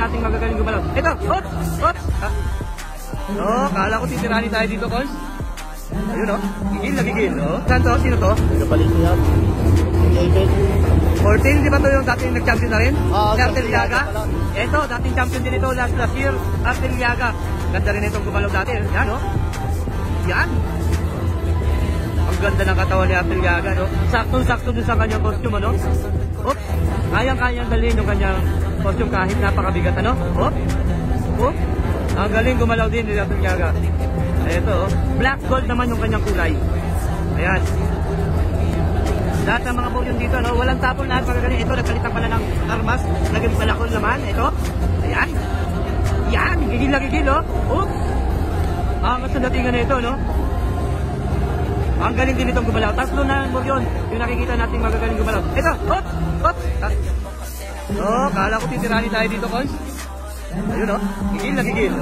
nating magagaling gumalaw. Ito, oops, oops. Kala ko titiranin tayo dito, Cons. Ayun gigil na gigil, Saan to? Sino to? Napalit niya. 14, di ba to yung dating nag-champion na rin? Si Artel Liaga? pala. Ito, dating champion din ito last year, Artel Liaga. Ganda rin itong gumalaw dati. Yan, Yan. Ang ganda ng katawan ni Artel Liaga, Saktong-sakto dun sa kanyang costume, Oops. Kayang-kayang dalhin yung kanyang costume kahit napakabigat, Oops. Ang galing gumalaw din ni Artel Liaga. Ito, black gold naman yung kanyang kulay. Ayan. Lahat ng mga podium dito, walang tapon, lahat magagaling. Ito, nagkalitan pala ng armas. Naging palakol naman. Ito. Ayan. Yan. Gigil na gigil, Oops. Ang kasundatingan na ito, Ang galing din itong gumalaw. Tatlo na mo yun. Yung nakikita natin magagaling gumalaw. Ito. Oops. Oops. Kala ko titiranin tayo dito, Cons. Ayun, gigil na gigil,